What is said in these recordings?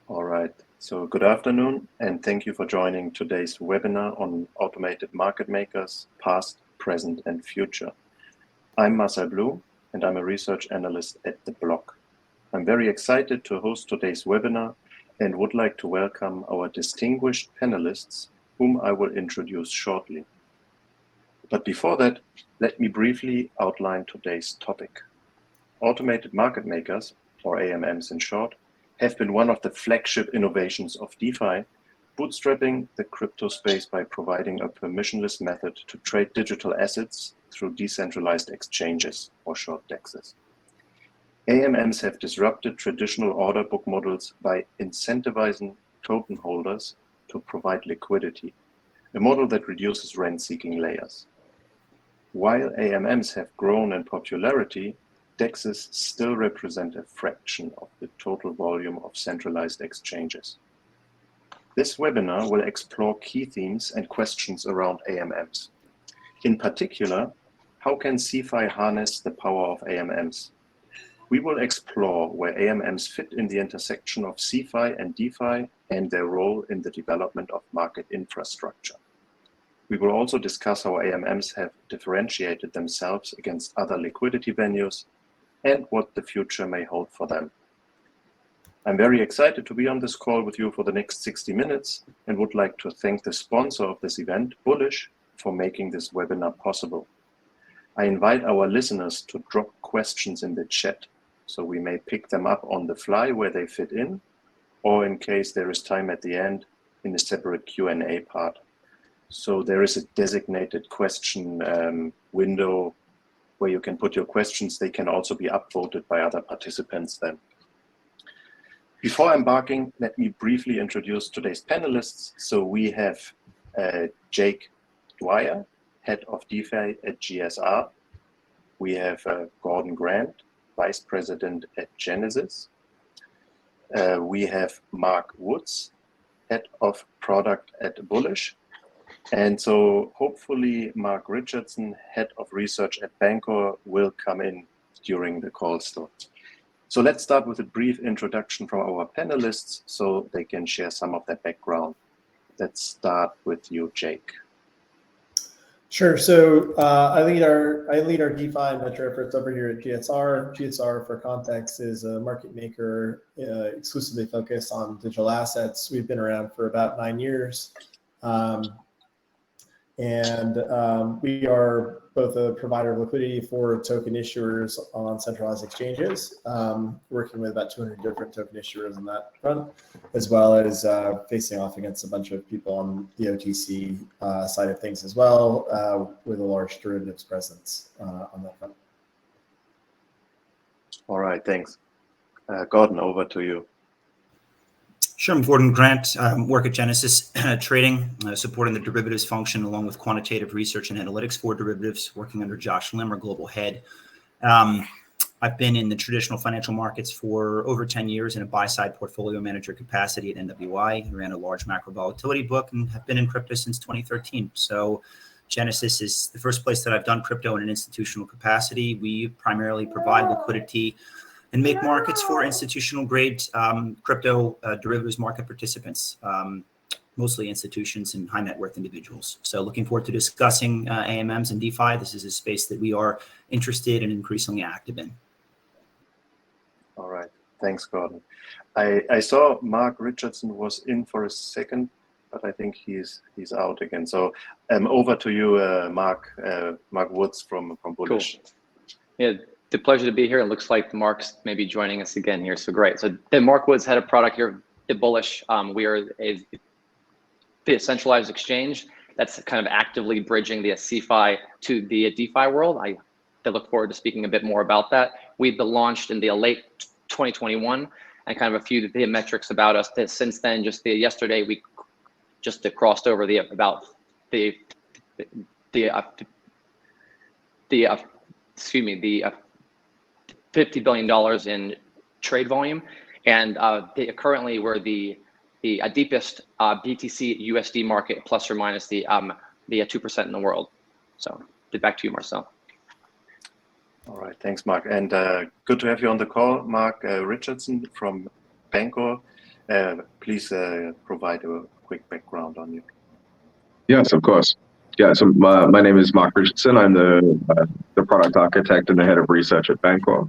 All right. So good afternoon, and thank you for joining today's webinar on automated market makers, past, present, and future. I'm Marcel Blue, and I'm a research analyst at The Block. I'm very excited to host today's webinar and would like to welcome our distinguished panelists, whom I will introduce shortly. But before that, let me briefly outline today's topic. Automated market makers, or AMMs in short, have been one of the flagship innovations of DeFi, bootstrapping the crypto space by providing a permissionless method to trade digital assets through decentralized exchanges, or short DEXs. AMMs have disrupted traditional order book models by incentivizing token holders to provide liquidity, a model that reduces rent-seeking layers. While AMMs have grown in popularity, DEXs still represent a fraction of the total volume of centralized exchanges. This webinar will explore key themes and questions around AMMs. In particular, how can CeFi harness the power of AMMs? We will explore where AMMs fit in the intersection of CeFi and DeFi and their role in the development of market infrastructure. We will also discuss how AMMs have differentiated themselves against other liquidity venues and what the future may hold for them. I'm very excited to be on this call with you for the next 60 minutes and would like to thank the sponsor of this event, Bullish, for making this webinar possible. I invite our listeners to drop questions in the chat so we may pick them up on the fly where they fit in, or in case there is time at the end, in a separate Q&A part. So there is a designated question window where you can put your questions. They can also be upvoted by other participants then. Before embarking, let me briefly introduce today's panelists. So we have Jake Dwyer, Head of DeFi at GSR. We have Gordon Grant, Vice President at Genesis. We have Mark Woods, Head of Product at Bullish. And so hopefully Mark Richardson, Head of Research at Bancor, will come in during the call still. So let's start with a brief introduction from our panelists so they can share some of their background. Let's start with you, Jake. Sure. So I lead our DeFi and venture efforts over here at GSR. GSR, for context, is a market maker exclusively focused on digital assets. We've been around for about 9 years. We are both a provider of liquidity for token issuers on centralized exchanges, working with about 200 different token issuers on that front, as well as facing off against a bunch of people on the OTC side of things as well, with a large derivatives presence on that front. All right, thanks. Gordon, over to you. Sure, I'm Gordon Grant. Work at Genesis Trading, supporting the derivatives function along with quantitative research and analytics for derivatives, working under Josh Lim, our global head. I've been in the traditional financial markets for over 10 years in a buy-side portfolio manager capacity at NWI. I ran a large macro volatility book and have been in crypto since 2013. So Genesis is the first place that I've done crypto in an institutional capacity. We primarily provide liquidity and make markets for institutional grade crypto derivatives market participants, mostly institutions and high net worth individuals. So looking forward to discussing AMMs and DeFi. This is a space that we are interested and increasingly active in. All right, thanks, Gordon. I saw Mark Richardson was in for a second, but I think he's out again. So over to you, Mark Woods from Bullish. Cool. Yeah. The pleasure to be here. It looks like Mark's maybe joining us again here. So great. So then Mark Woods, Head of Product here at Bullish. We are the centralized exchange that's kind of actively bridging the CeFi to the DeFi world. I look forward to speaking a bit more about that. We've been launched in the late 2021, and kind of a few of the metrics about us that since then, yesterday we just crossed over the $50 billion in trade volume, and currently we're the deepest BTC USD market, plus or minus the 2% in the world. So back to you, Marcel. All right, thanks, Mark. And good to have you on the call, Mark Richardson from Bancor. Please provide a quick background on you. Yes, of course. Yeah, so my name is Mark Richardson. I'm the product architect and the head of research at Bancor.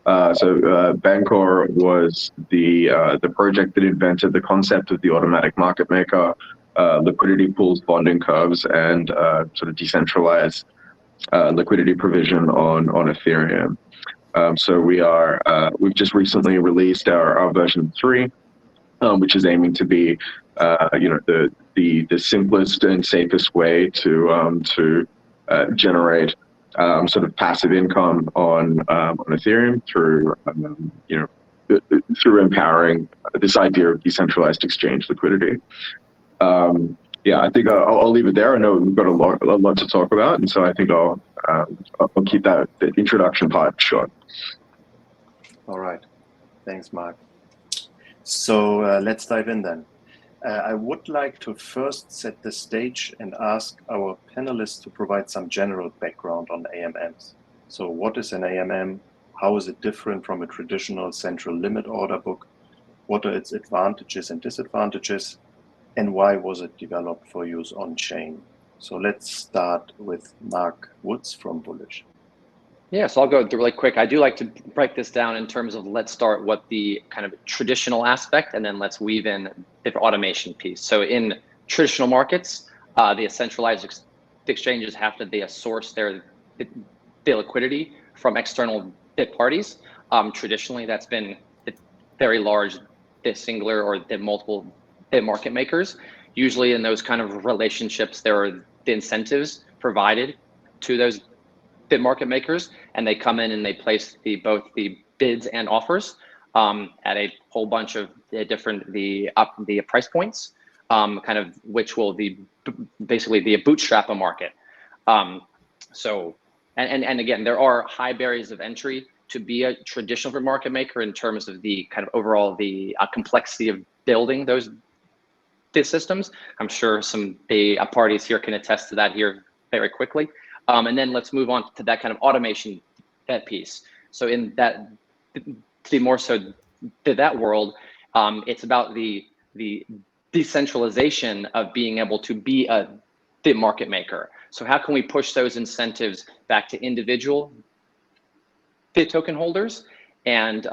Bancor was the project that invented the concept of the automatic market maker, liquidity pools, bonding curves, and sort of decentralized liquidity provision on Ethereum. So we've just recently released our version 3, which is aiming to be the simplest and safest way to generate sort of passive income on Ethereum through through empowering this idea of decentralized exchange liquidity. I think I'll leave it there. I know we've got a lot to talk about, and so I think I'll keep the introduction part short. All right, thanks, Mark. So let's dive in then. I would like to first set the stage and ask our panelists to provide some general background on AMMs. So what is an AMM? How is it different from a traditional central limit order book? What are its advantages and disadvantages? And why was it developed for use on chain? So let's start with Mark Woods from Bullish. Yeah, so I'll go really quick. I do like to break this down in terms of let's start what the kind of traditional aspect, and then let's weave in the automation piece. So in traditional markets, the centralized exchanges have to source their liquidity from external parties. Traditionally, that's been very large, the singular or the multiple market makers. Usually in those kind of relationships, there are the incentives provided to those bid market makers, and they come in and they place both the bids and offers at a whole bunch of different the price points, kind of which will basically be a bootstrap a market. So again, there are high barriers of entry to be a traditional market maker in terms of the kind of overall the complexity of building those systems. I'm sure some parties here can attest to that here very quickly. And then let's move on to that kind of automation piece. So in that, the more so that world, it's about the decentralization of being able to be the market maker. So how can we push those incentives back to individual token holders and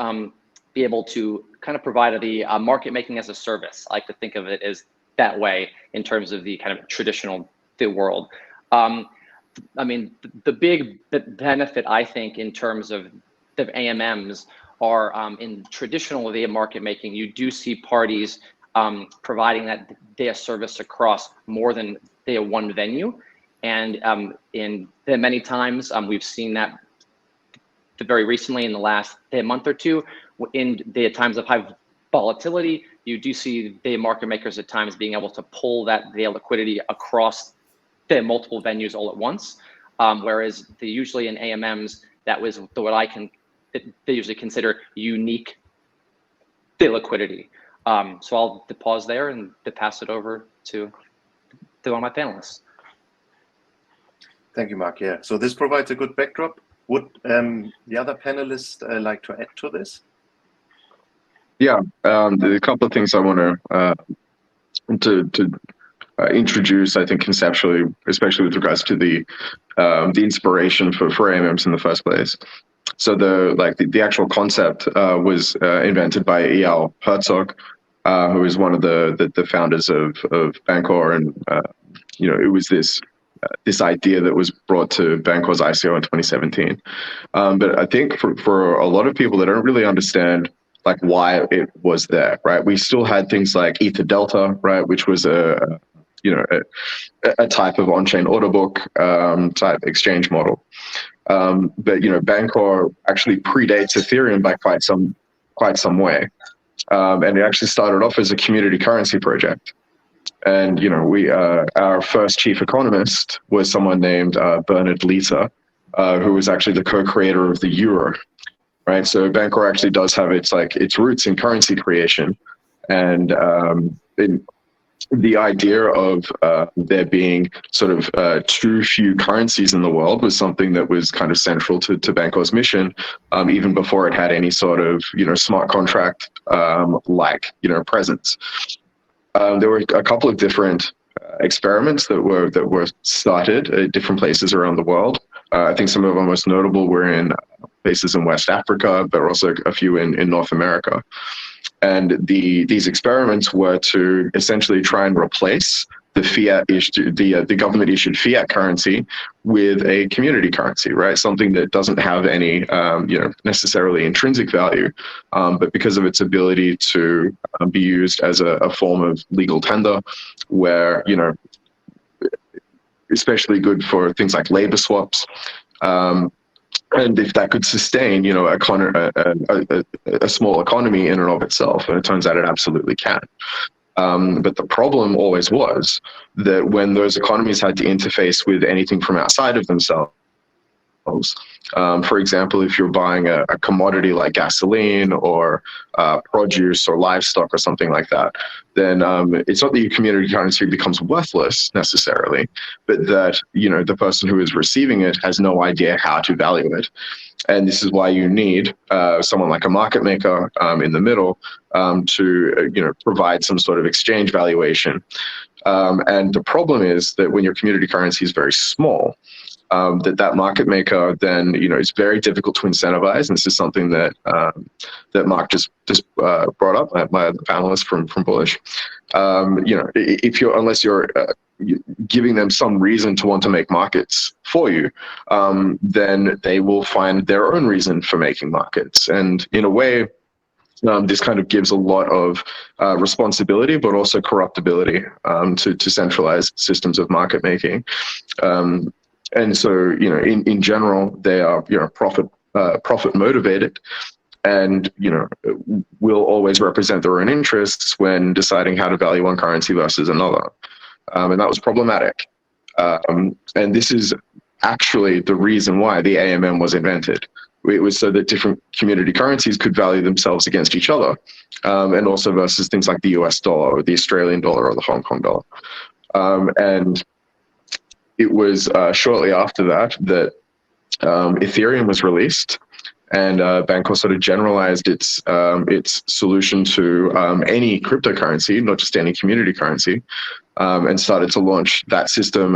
be able to kind of provide the market making as a service? I like to think of it as that way in terms of the kind of traditional world. I mean, the big benefit, I think, in terms of the AMMs are in traditional data market making, you do see parties providing that data service across more than one venue. And in many times, we've seen that very recently in the last month or two, in the times of high volatility, you do see the market makers at times being able to pull that liquidity across the multiple venues all at once, whereas usually in AMMs, that was what they usually consider unique liquidity. So I'll pause there and pass it over to one of my panelists. Thank you, Mark. Yeah, so this provides a good backdrop. Would the other panelists like to add to this? Yeah, a couple of things I want to introduce, I think, conceptually, especially with regards to the inspiration for AMMs in the first place. So the actual concept was invented by Eyal Herzog, who is one of the founders of Bancor, and it was this idea that was brought to Bancor's ICO in 2017. But I think for a lot of people that don't really understand why it was there, right? We still had things like Ether Delta, right, which was a type of on-chain order book type exchange model. But Bancor actually predates Ethereum by quite some way, and it actually started off as a community currency project. And our first chief economist was someone named Bernard Liesser, who was actually the co-creator of the euro. Right, so Bancor actually does have its roots in currency creation, and the idea of there being sort of too few currencies in the world was something that was kind of central to Bancor's mission, even before it had any sort of, smart contract presence. There were a couple of different experiments that were started at different places around the world. I think some of our most notable were in places in West Africa, but also a few in North America. And these experiments were to essentially try and replace the government issued fiat currency with a community currency, right? Something that doesn't have any, necessarily intrinsic value, but because of its ability to be used as a form of legal tender, where, especially good for things like labor swaps. And if that could sustain, a small economy in and of itself, and it turns out it absolutely can. But the problem always was that when those economies had to interface with anything from outside of themselves, for example, if you're buying a commodity like gasoline or produce or livestock or something like that, then it's not that your community currency becomes worthless necessarily, but that, the person who is receiving it has no idea how to value it. And this is why you need someone like a market maker in the middle to provide some sort of exchange valuation. And the problem is that when your community currency is very small, that market maker then it's very difficult to incentivize. And this is something that that Mark just brought up, my panelist from Bullish. Unless you're giving them some reason to want to make markets for you, then they will find their own reason for making markets. And in a way, this kind of gives a lot of responsibility, but also corruptibility to centralized systems of market making. And so, in general, they are, profit motivated, and will always represent their own interests when deciding how to value one currency versus another. And that was problematic. And this is actually the reason why the AMM was invented. It was so that different community currencies could value themselves against each other, and also versus things like the US dollar or the Australian dollar or the Hong Kong dollar. And it was shortly after that Ethereum was released, and Bancor sort of generalized its solution to any cryptocurrency, not just any community currency, and started to launch that system,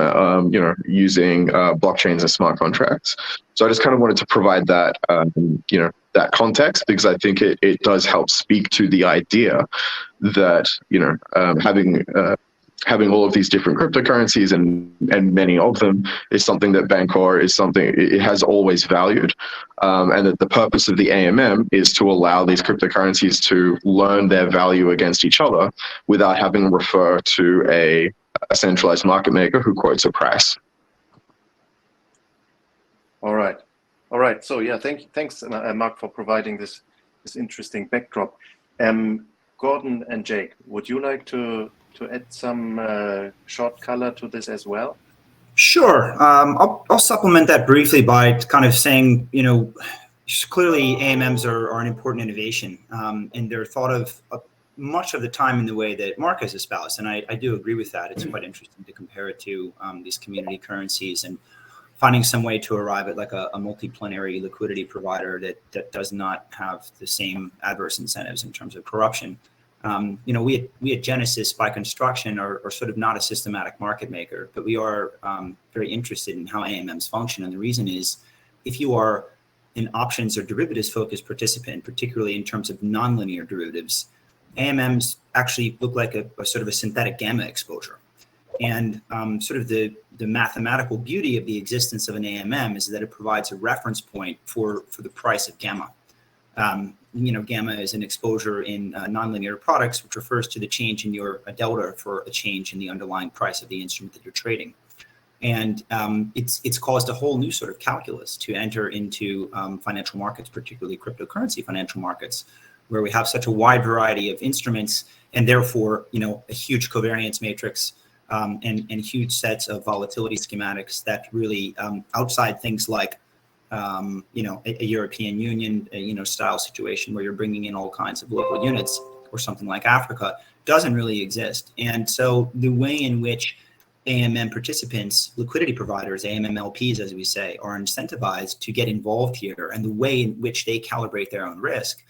using blockchains and smart contracts. So I just kind of wanted to provide that, that context, because I think it does help speak to the idea that, having all of these different cryptocurrencies and many of them is something that Bancor it has always valued, and that the purpose of the AMM is to allow these cryptocurrencies to learn their value against each other without having to refer to a centralized market maker who quotes a price. All right. So yeah, thanks, Mark, for providing this interesting backdrop. Gordon and Jake, would you like to add some short color to this as well? Sure. I'll supplement that briefly by kind of saying, clearly AMMs are an important innovation, and they're thought of much of the time in the way that Mark has espoused. And I do agree with that. It's quite interesting to compare it to these community currencies and finding some way to arrive at like a multiplanary liquidity provider that does not have the same adverse incentives in terms of corruption. We at Genesis by construction are sort of not a systematic market maker, but we are very interested in how AMMs function. And the reason is, if you are an options or derivatives focused participant, particularly in terms of nonlinear derivatives, AMMs actually look like a sort of a synthetic gamma exposure. And sort of the mathematical beauty of the existence of an AMM is that it provides a reference point for the price of gamma. Gamma is an exposure in nonlinear products, which refers to the change in a delta for a change in the underlying price of the instrument that you're trading. And it's caused a whole new sort of calculus to enter into financial markets, particularly cryptocurrency financial markets, where we have such a wide variety of instruments and therefore, a huge covariance matrix and huge sets of volatility schematics that really outside things like a European Union, style situation where you're bringing in all kinds of local units. or something like Africa doesn't really exist. And so the way in which AMM participants, liquidity providers, AMM LPs, as we say, are incentivized to get involved here, and the way in which they calibrate their own risk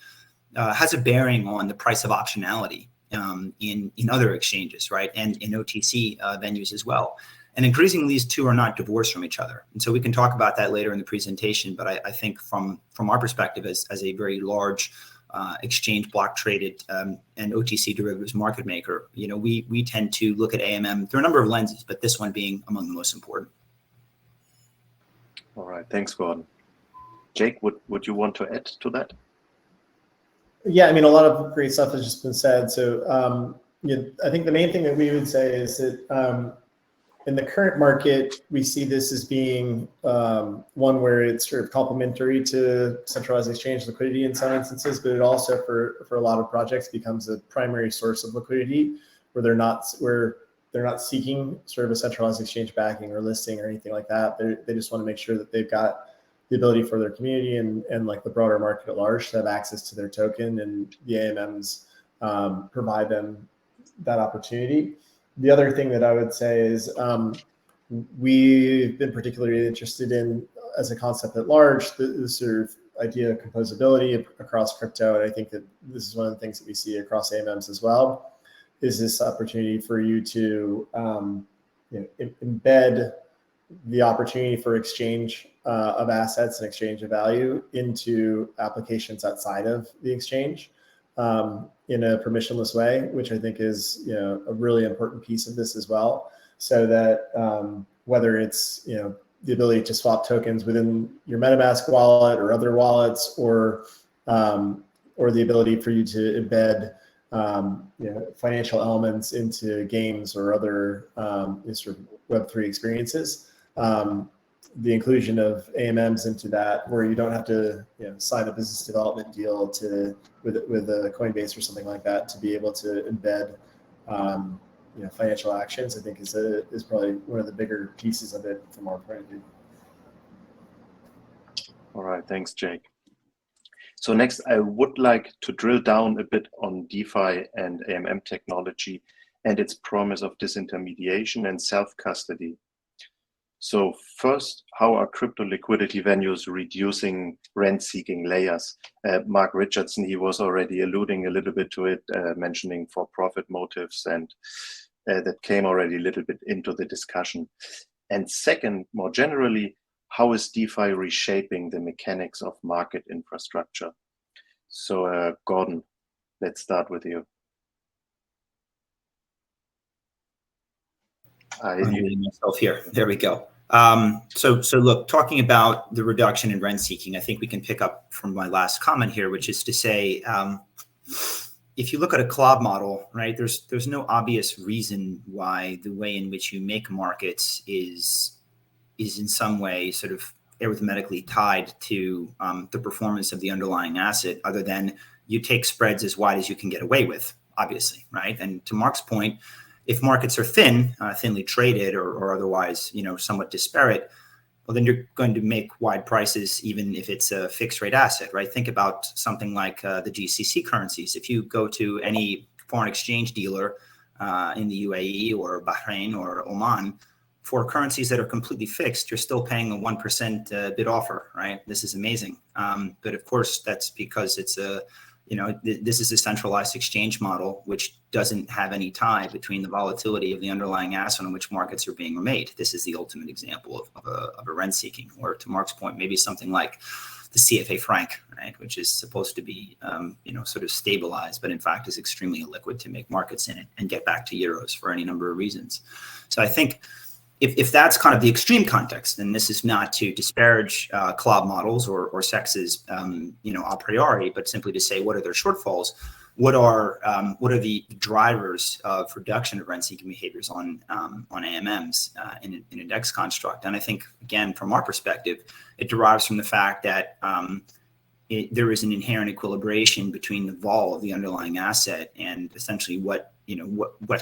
has a bearing on the price of optionality in other exchanges, right? And in OTC venues as well. And increasingly, these two are not divorced from each other. And so we can talk about that later in the presentation. But I think from our perspective as a very large exchange block traded and OTC derivatives market maker, we tend to look at AMM through a number of lenses, but this one being among the most important. All right, thanks, Gordon. Jake, would you want to add to that? Yeah, I mean, a lot of great stuff has just been said. So I think the main thing that we would say is that in the current market, we see this as being one where it's sort of complementary to centralized exchange liquidity in some instances, but it also for a lot of projects becomes a primary source of liquidity where they're not seeking sort of a centralized exchange backing or listing or anything like that. They just want to make sure that they've got the ability for their community and like the broader market at large to have access to their token, and the AMMs provide them that opportunity. The other thing that I would say is we've been particularly interested in, as a concept at large, the sort of idea of composability across crypto. And I think that this is one of the things that we see across AMMs as well, is this opportunity for you to embed the opportunity for exchange of assets and exchange of value into applications outside of the exchange. In a permissionless way, which I think is a really important piece of this as well. So that whether it's the ability to swap tokens within your MetaMask wallet or other wallets, or the ability for you to embed financial elements into games or other sort of Web3 experiences. The inclusion of AMMs into that, where you don't have to sign a business development deal with a Coinbase or something like that to be able to embed financial actions, I think is probably one of the bigger pieces of it from our point of view. All right, thanks, Jake. So next, I would like to drill down a bit on DeFi and AMM technology and its promise of disintermediation and self-custody. So first, how are crypto liquidity venues reducing rent-seeking layers? Mark Richardson, he was already alluding a little bit to it, mentioning for-profit motives, and that came already a little bit into the discussion. And second, more generally, how is DeFi reshaping the mechanics of market infrastructure? So Gordon, let's start with you. I'm muting myself here. There we go. So look, talking about the reduction in rent seeking, I think we can pick up from my last comment here, which is to say, if you look at a CLOB model, right, there's no obvious reason why the way in which you make markets is in some way sort of arithmetically tied to the performance of the underlying asset, other than you take spreads as wide as you can get away with, obviously, right? And to Mark's point, if markets are thinly traded or otherwise, somewhat disparate, well, then you're going to make wide prices, even if it's a fixed rate asset, right? Think about something like the GCC currencies. If you go to any foreign exchange dealer in the UAE or Bahrain or Oman, for currencies that are completely fixed, you're still paying a 1% bid offer, right? This is amazing. But of course, that's because it's this is a centralized exchange model, which doesn't have any tie between the volatility of the underlying asset on which markets are being made. This is the ultimate example of a rent seeking, or to Mark's point, maybe something like the CFA franc, right, which is supposed to be, sort of stabilized, but in fact is extremely illiquid to make markets in it and get back to euros for any number of reasons. So I think if that's kind of the extreme context, and this is not to disparage CLOB models or SEXs, a priori, but simply to say what are their shortfalls, what are the drivers of reduction of rent-seeking behaviors on AMMs in a DEX construct? And I think, again, from our perspective, it derives from the fact that there is an inherent equilibration between the vol of the underlying asset and essentially what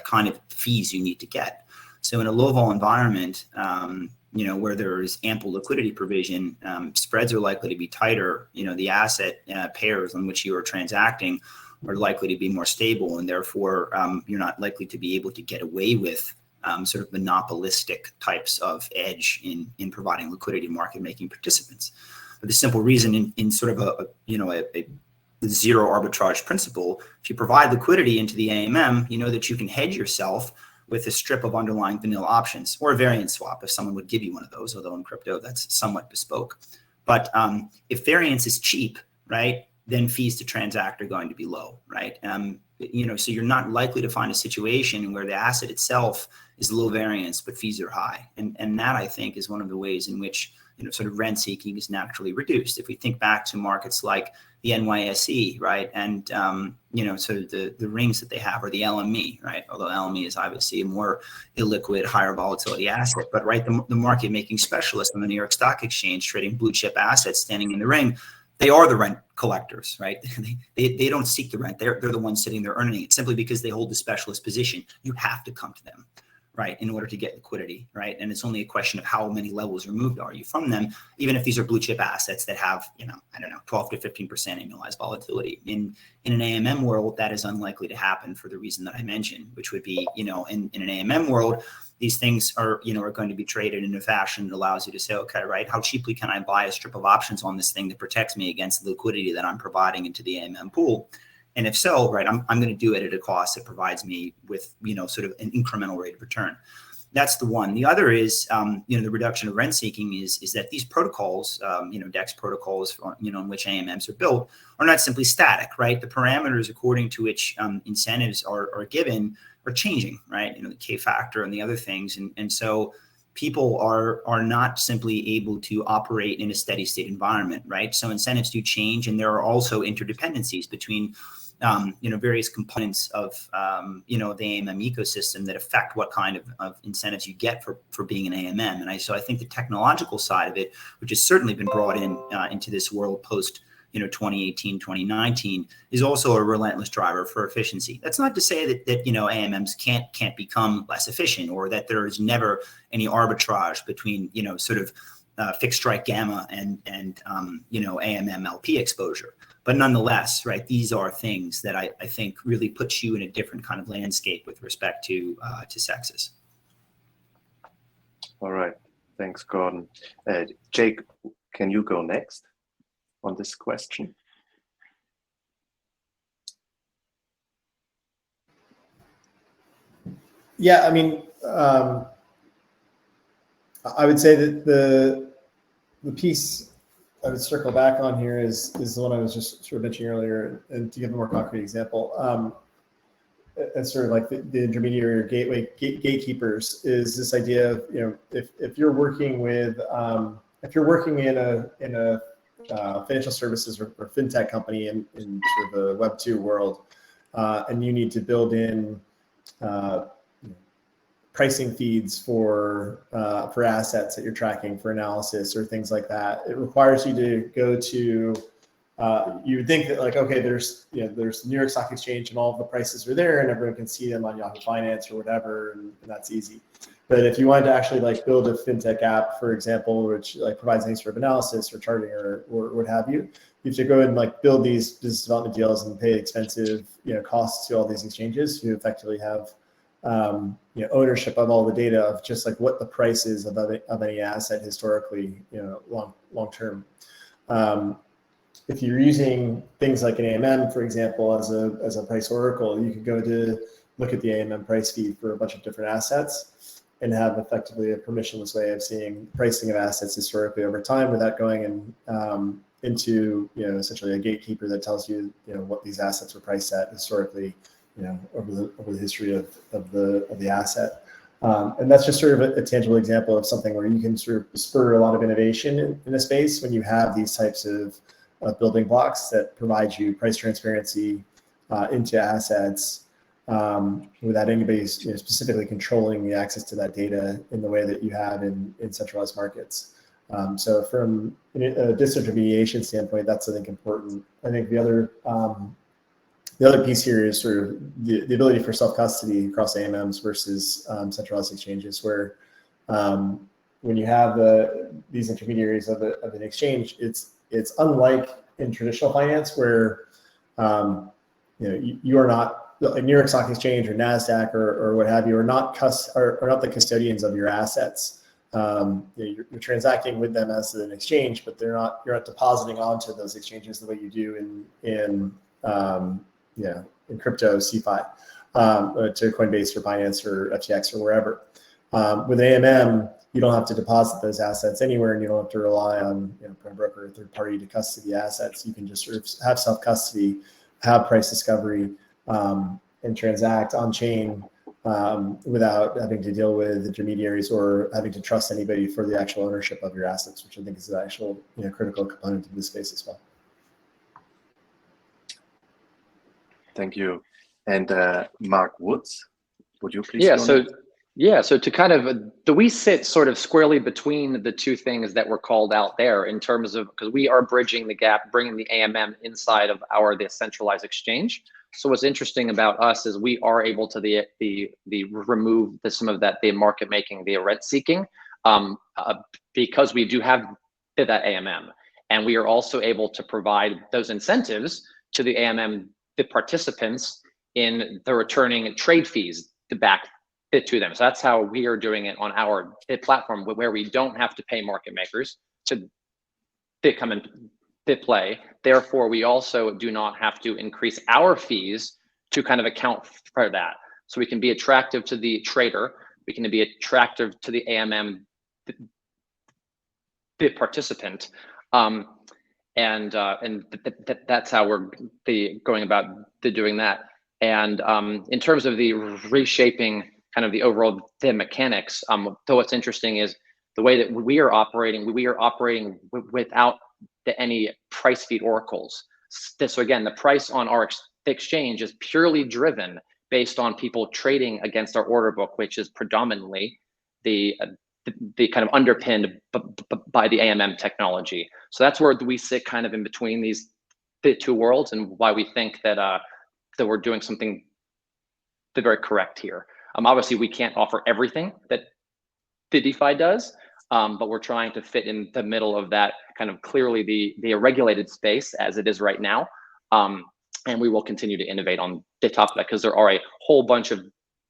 kind of fees you need to get. So in a low vol environment, where there is ample liquidity provision, spreads are likely to be tighter. The asset pairs on which you are transacting are likely to be more stable, and therefore you're not likely to be able to get away with sort of monopolistic types of edge in providing liquidity to market making participants. For the simple reason, in sort of a zero arbitrage principle, if you provide liquidity into the AMM, you know that you can hedge yourself with a strip of underlying vanilla options, or a variance swap if someone would give you one of those, although in crypto that's somewhat bespoke. But if variance is cheap, right, then fees to transact are going to be low, right? So you're not likely to find a situation where the asset itself is low variance, but fees are high. And that, I think, is one of the ways in which sort of rent seeking is naturally reduced. If we think back to markets like the NYSE, right, and sort of the rings that they have, or the LME, right, although LME is obviously a more illiquid, higher volatility asset, but right, the market making specialists on the New York Stock Exchange trading blue chip assets standing in the ring, they are the rent collectors, right? They don't seek the rent. They're the ones sitting there earning it simply because they hold the specialist position. You have to come to them, right, in order to get liquidity, right? And it's only a question of how many levels removed are you from them, even if these are blue chip assets that have, 12 to 15% annualized volatility. In an AMM world, that is unlikely to happen for the reason that I mentioned, which would be, in an AMM world, these things are going to be traded in a fashion that allows you to say, okay, right, how cheaply can I buy a strip of options on this thing that protects me against the liquidity that I'm providing into the AMM pool? And if so, right, I'm going to do it at a cost that provides me with, sort of an incremental rate of return. That's the one. The other is, the reduction of rent seeking is that these protocols, DEX protocols, in which AMMs are built, are not simply static, right? The parameters according to which incentives are given are changing, right? The K factor and the other things. And so people are not simply able to operate in a steady state environment, right? So incentives do change, and there are also interdependencies between various components of, the AMM ecosystem that affect what kind of incentives you get for being an AMM. And so I think the technological side of it, which has certainly been brought into this world post, 2018, 2019, is also a relentless driver for efficiency. That's not to say that AMMs can't become less efficient, or that there is never any arbitrage between, sort of fixed strike gamma and AMM LP exposure. But nonetheless, right, these are things that I think really puts you in a different kind of landscape with respect to sexes. All right. Thanks, Gordon. Jake, can you go next on this question? Yeah, I mean, I would say that the piece I would circle back on here is the one I was just sort of mentioning earlier, and to give a more concrete example, as sort of like the intermediary or gatekeepers, is this idea of, if you're working with in a financial services or fintech company in sort of a Web 2 world, and you need to build in pricing feeds for assets that you're tracking for analysis or things like that. It requires you to go to, you would think that, like, okay, there's New York Stock Exchange and all of the prices are there and everyone can see them on Yahoo Finance or whatever, and that's easy. But if you wanted to actually build a fintech app, for example, which provides any sort of analysis or charting or what have you, you have to go and build these business development deals and pay expensive costs to all these exchanges who effectively have ownership of all the data of just what the price is of any asset historically, long term. If you're using things like an AMM, for example, as a price oracle, you could go to look at the AMM price feed for a bunch of different assets and have effectively a permissionless way of seeing pricing of assets historically over time without going into essentially a gatekeeper that tells you what these assets were priced at historically, over the history of the asset. And that's just sort of a tangible example of something where you can sort of spur a lot of innovation in a space when you have these types of building blocks that provide you price transparency into assets without anybody specifically controlling the access to that data in the way that you have in centralized markets. So from a disintermediation standpoint, that's, I think, important. I think the other piece here is sort of the ability for self-custody across AMMs versus centralized exchanges, where when you have these intermediaries of an exchange, it's unlike in traditional finance where you are not, like New York Stock Exchange or NASDAQ or what have you, are not the custodians of your assets. You're transacting with them as an exchange, but you're not depositing onto those exchanges the way you do in crypto, CeFi, to Coinbase or Binance or FTX or wherever. With AMM, you don't have to deposit those assets anywhere, and you don't have to rely on a broker or third party to custody assets. You can just sort of have self custody, have price discovery, and transact on chain without having to deal with intermediaries or having to trust anybody for the actual ownership of your assets, which I think is an actual critical component of this space as well. Thank you. And Mark Woods, would you please? So to kind of, we sit sort of squarely between the two things that were called out there in terms of, because we are bridging the gap, bringing the AMM inside of the centralized exchange. So what's interesting about us is we are able to remove some of that, the market making, the rent seeking, because we do have that AMM, and we are also able to provide those incentives to the AMM, the participants, in the returning trade fees back to them. So that's how we are doing it on our platform, where we don't have to pay market makers to come and play. Therefore, we also do not have to increase our fees to kind of account for that. So we can be attractive to the trader, we can be attractive to the AMM, the participant, and that's how we're going about doing that. And in terms of the reshaping kind of the overall mechanics, so what's interesting is the way that we are operating without any price feed oracles. So again, the price on our exchange is purely driven based on people trading against our order book, which is predominantly the kind of underpinned by the AMM technology. So that's where we sit kind of in between the two worlds, and why we think that that we're doing something very correct here. Obviously, we can't offer everything that the DeFi does, but we're trying to fit in the middle of that kind of clearly the regulated space as it is right now. And we will continue to innovate on the top of that, because there are a whole bunch of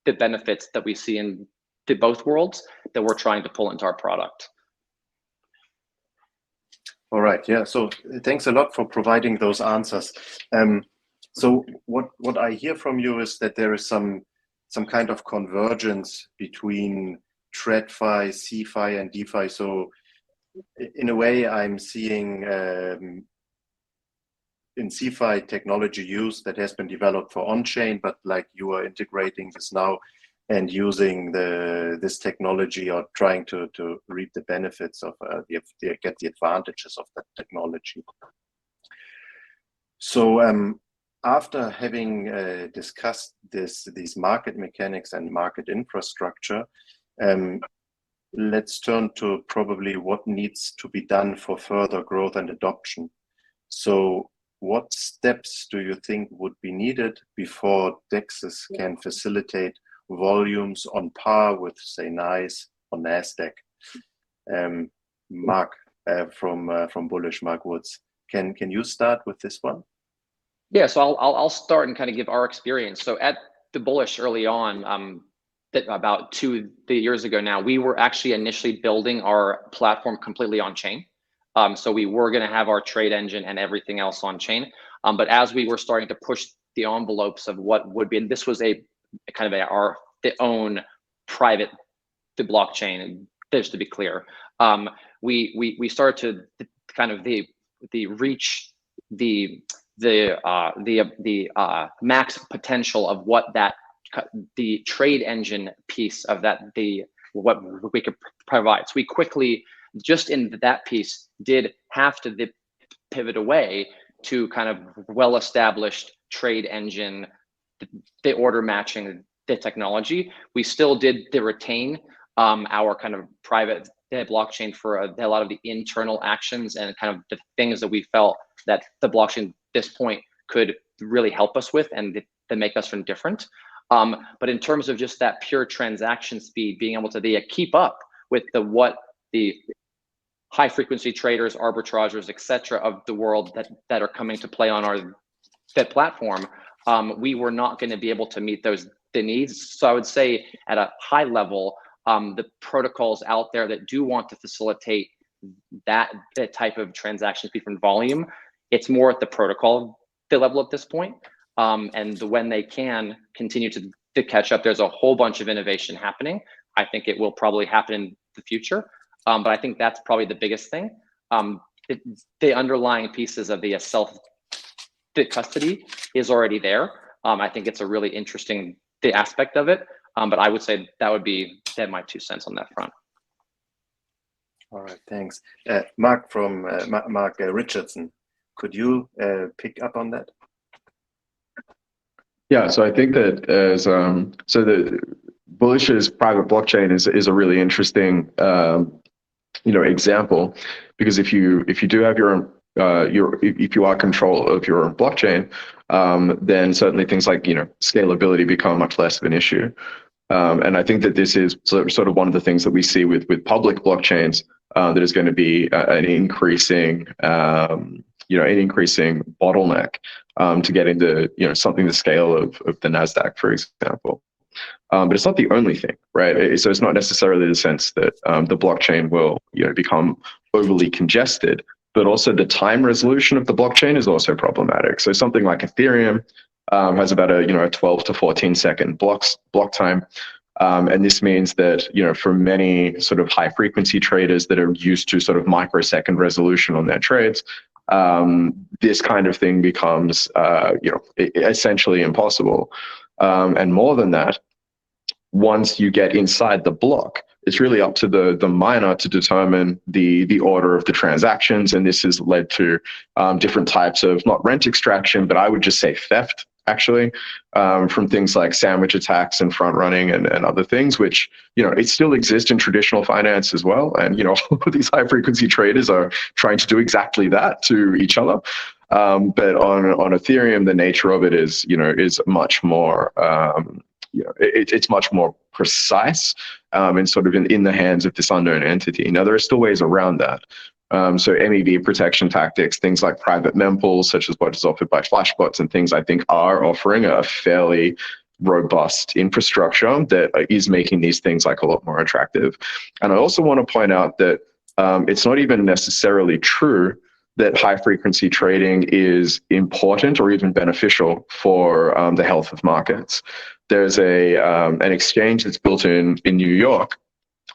the benefits that we see in both worlds that we're trying to pull into our product. All right, yeah, so thanks a lot for providing those answers. So what I hear from you is that there is some kind of convergence between TradFi, CeFi, and DeFi. So in a way, I'm seeing in CeFi technology use that has been developed for on-chain, but like you are integrating this now and using this technology, or trying to reap the benefits of get the advantages of that technology. So after having discussed these market mechanics and market infrastructure, let's turn to probably what needs to be done for further growth and adoption. So what steps do you think would be needed before DEXs can facilitate volumes on par with, say, NYSE or NASDAQ? Mark from Bullish, Mark Woods, can you start with this one? Yeah, so I'll start and kind of give our experience. So at the Bullish early on, about 2 years ago now, we were actually initially building our platform completely on chain. So we were going to have our trade engine and everything else on chain. But as we were starting to push the envelopes of what would be, and this was a kind of our own private blockchain, just to be clear, we started to kind of reach the max potential of what the trade engine piece of that, what we could provide. So we quickly, just in that piece, did have to pivot away to kind of well-established trade engine, the order matching, the technology. We still did retain our kind of private blockchain for a lot of the internal actions and kind of the things that we felt that the blockchain at this point could really help us with and that make us from different. But in terms of just that pure transaction speed, being able to keep up with what the high frequency traders, arbitrageurs, etc. of the world that are coming to play on our platform, we were not going to be able to meet the needs. So I would say at a high level, the protocols out there that do want to facilitate that type of transaction speed from volume, it's more at the protocol level at this point. And when they can continue to catch up, there's a whole bunch of innovation happening. I think it will probably happen in the future, but I think that's probably the biggest thing. The underlying pieces of the self-custody is already there. I think it's a really interesting aspect of it, but I would say that would be my 2 cents on that front. All right, thanks. Mark from Mark Richardson, could you pick up on that? Yeah, so I think that as so the Bullish's private blockchain is a really interesting example, because if you do have your if you are control of your own blockchain, then certainly things like scalability become much less of an issue. And I think that this is sort of one of the things that we see with public blockchains, that is going to be an increasing bottleneck to get into something the scale of the NASDAQ, for example. But it's not the only thing, right? So it's not necessarily the sense that the blockchain will become overly congested, but also the time resolution of the blockchain is also problematic. So something like Ethereum has about a 12 to 14 second block time. And this means that, for many sort of high frequency traders that are used to sort of microsecond resolution on their trades, this kind of thing becomes, essentially impossible. And more than that, once you get inside the block, it's really up to the miner to determine the order of the transactions. And this has led to different types of, not rent extraction, but I would just say theft, actually, from things like sandwich attacks and front running and other things, which, it still exists in traditional finance as well. And, all of these high frequency traders are trying to do exactly that to each other. But on Ethereum, the nature of it is much more, it's much more precise and sort of in the hands of this unknown entity. Now, there are still ways around that. So MEV protection tactics, things like private mempools, such as what is offered by Flashbots and things, I think are offering a fairly robust infrastructure that is making these things like a lot more attractive. And I also want to point out that it's not even necessarily true that high frequency trading is important or even beneficial for the health of markets. There's an exchange that's built in New York,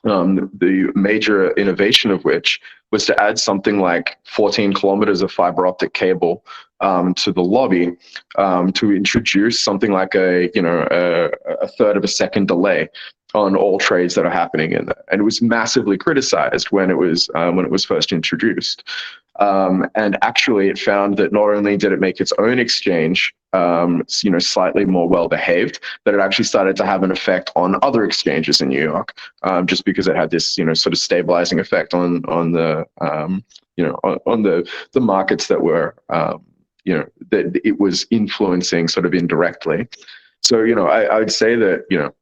the major innovation of which was to add something like 14 kilometers of fiber optic cable to the lobby to introduce something like a third of a second delay on all trades that are happening in there. And it was massively criticized when it was first introduced. And actually it found that not only did it make its own exchange slightly more well-behaved, but it actually started to have an effect on other exchanges in New York, just because it had this sort of stabilizing effect on the markets that were that it was influencing sort of indirectly. So I would say that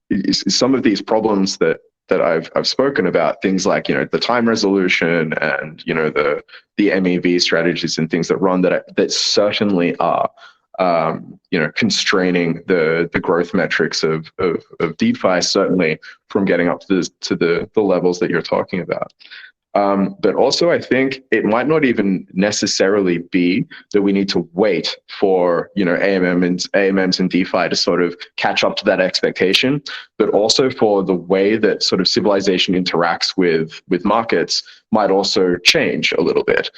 some of these problems that I've spoken about, things like the time resolution and the MEV strategies and things that run that certainly are constraining the growth metrics of DeFi, certainly from getting up to the levels that you're talking about. But also, I think it might not even necessarily be that we need to wait for AMMs and DeFi to sort of catch up to that expectation, but also for the way that sort of civilization interacts with markets might also change a little bit.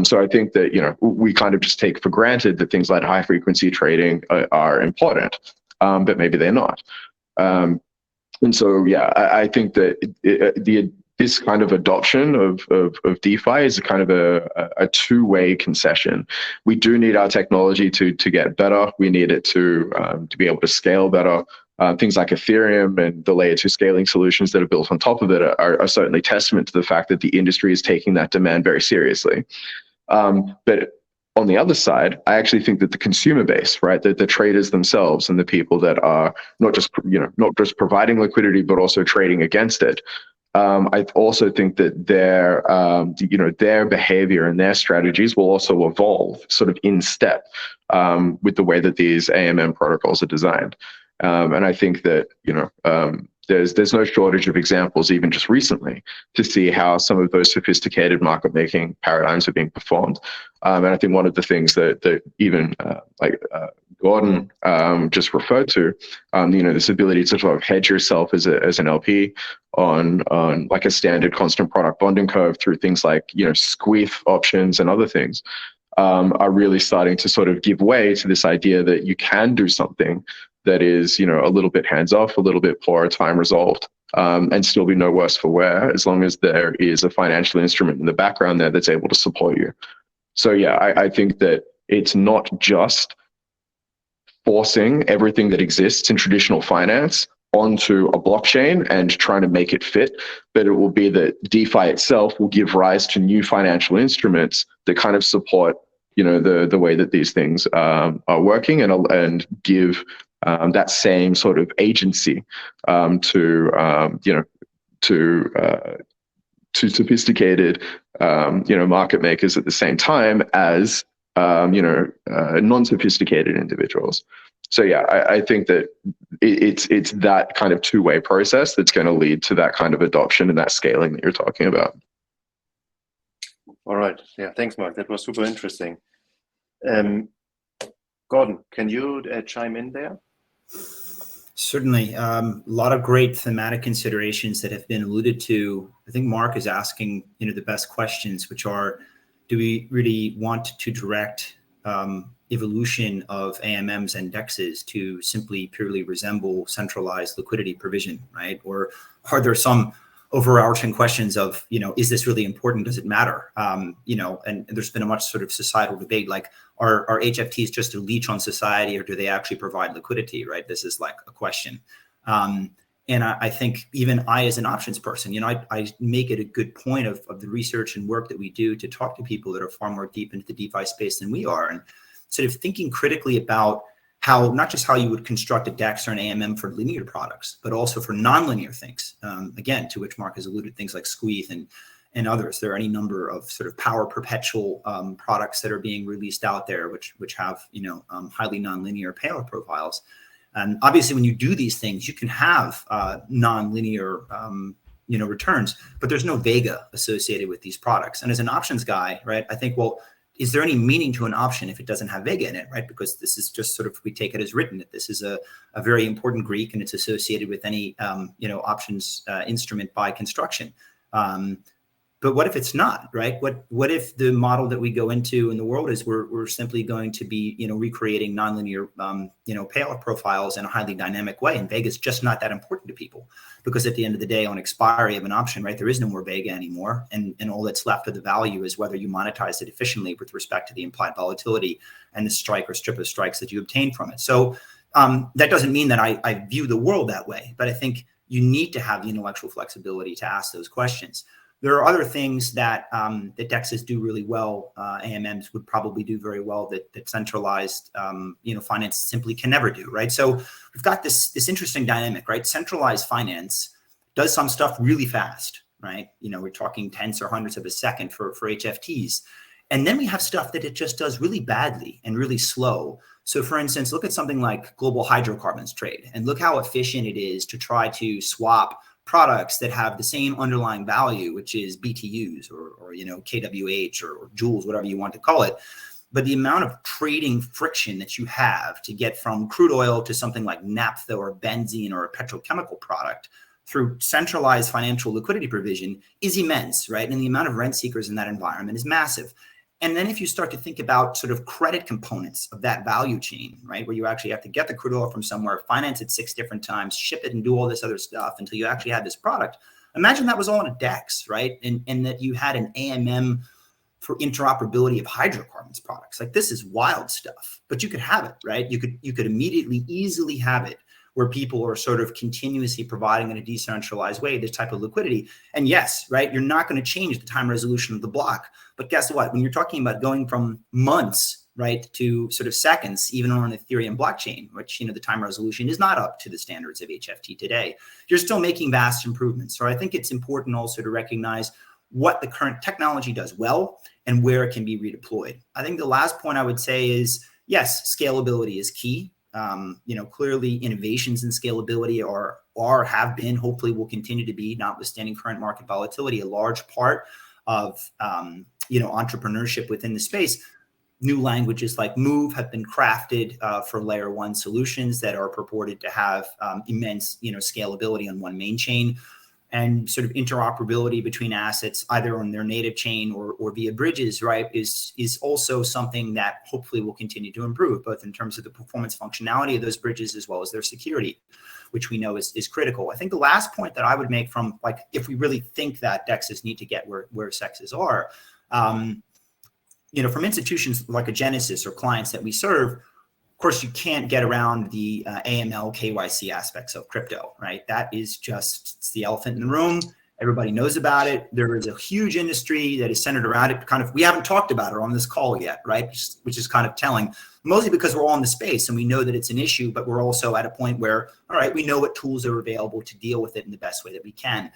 So I think that we kind of just take for granted that things like high frequency trading are important, but maybe they're not. And so I think that this kind of adoption of DeFi is a kind of a two-way concession. We do need our technology to get better. We need it to be able to scale better. Things like Ethereum and the layer 2 scaling solutions that are built on top of it are certainly testament to the fact that the industry is taking that demand very seriously. But on the other side, I actually think that the consumer base, right, the traders themselves and the people that are not just providing liquidity, but also trading against it, I also think that their behavior and their strategies will also evolve sort of in step with the way that these AMM protocols are designed. And I think that, there's no shortage of examples, even just recently, to see how some of those sophisticated market making paradigms are being performed. And I think one of the things that even Gordon just referred to, this ability to sort of hedge yourself as an LP on like a standard constant product bonding curve through things like squeeze options and other things, are really starting to sort of give way to this idea that you can do something that is, a little bit hands-off, a little bit poorer time resolved, and still be no worse for wear, as long as there is a financial instrument in the background there that's able to support you. So yeah, I think that it's not just forcing everything that exists in traditional finance onto a blockchain and trying to make it fit, but it will be that DeFi itself will give rise to new financial instruments that kind of support, the way that these things are working, and give that same sort of agency to sophisticated market makers at the same time as non-sophisticated individuals. So yeah, I think that it's that kind of two-way process that's going to lead to that kind of adoption and that scaling that you're talking about. All right. Yeah. Thanks, Mark. That was super interesting. Gordon, can you chime in there? Certainly. A lot of great thematic considerations that have been alluded to. I think Mark is asking, the best questions, which are, do we really want to direct evolution of AMMs and DEXs to simply purely resemble centralized liquidity provision, right? Or are there some overarching questions of, is this really important? Does it matter? And there's been a much sort of societal debate, like, are HFTs just a leech on society, or do they actually provide liquidity, right? This is like a question. And I think even I, as an options person, I make it a good point of the research and work that we do to talk to people that are far more deep into the DeFi space than we are, and sort of thinking critically about how, not just how you would construct a DEX or an AMM for linear products, but also for nonlinear things. Again, to which Mark has alluded, things like Squeeze and others. There are any number of sort of power perpetual products that are being released out there, which have highly nonlinear payout profiles. And obviously, when you do these things, you can have nonlinear returns, but there's no vega associated with these products. And as an options guy, right, I think, well, is there any meaning to an option if it doesn't have vega in it, right? Because this is just sort of, we take it as written, that this is a very important Greek, and it's associated with any options instrument by construction. But what if it's not, right? What if the model that we go into in the world is we're simply going to be, recreating nonlinear, payout profiles in a highly dynamic way, and vega is just not that important to people, because at the end of the day, on expiry of an option, right, there is no more vega anymore, and all that's left of the value is whether you monetize it efficiently with respect to the implied volatility and the strike or strip of strikes that you obtain from it. So that doesn't mean that I view the world that way, but I think you need to have the intellectual flexibility to ask those questions. There are other things that that DEXs do really well. AMMs would probably do very well that centralized, finance simply can never do, right? So we've got this interesting dynamic, right? Centralized finance does some stuff really fast, right? We're talking tenths or hundredths of a second for HFTs. And then we have stuff that it just does really badly and really slow. So for instance, look at something like global hydrocarbons trade, and look how efficient it is to try to swap products that have the same underlying value, which is BTUs or KWH or joules, whatever you want to call it. But the amount of trading friction that you have to get from crude oil to something like naphtha or benzene or a petrochemical product through centralized financial liquidity provision is immense, right? And the amount of rent seekers in that environment is massive. And then if you start to think about sort of credit components of that value chain, right, where you actually have to get the crude oil from somewhere, finance it 6 different times, ship it, and do all this other stuff until you actually have this product. Imagine that was all in a DEX, right? And that you had an AMM for interoperability of hydrocarbons products. Like, this is wild stuff, but you could have it, right? You could immediately, easily have it where people are sort of continuously providing in a decentralized way this type of liquidity. And yes, right, you're not going to change the time resolution of the block. But guess what? When you're talking about going from months right, to sort of seconds, even on an Ethereum blockchain, which, the time resolution is not up to the standards of HFT today. You're still making vast improvements. So I think it's important also to recognize what the current technology does well and where it can be redeployed. I think the last point I would say is, yes, scalability is key. Clearly innovations in scalability have been, hopefully will continue to be, notwithstanding current market volatility, a large part of, entrepreneurship within the space. New languages like Move have been crafted for layer one solutions that are purported to have immense, scalability on one main chain, and sort of interoperability between assets, either on their native chain or via bridges, right, is also something that hopefully will continue to improve, both in terms of the performance functionality of those bridges as well as their security, which we know is critical. I think the last point that I would make from, like, if we really think that DEXs need to get where SEXs are, from institutions like a Genesis or clients that we serve, of course, you can't get around the AML KYC aspects of crypto, right? That is just, it's the elephant in the room. Everybody knows about it. There is a huge industry that is centered around it. We haven't talked about it on this call yet, right? Which is kind of telling, mostly because we're all in the space and we know that it's an issue, but we're also at a point where, all right, we know what tools are available to deal with it in the best way that we can.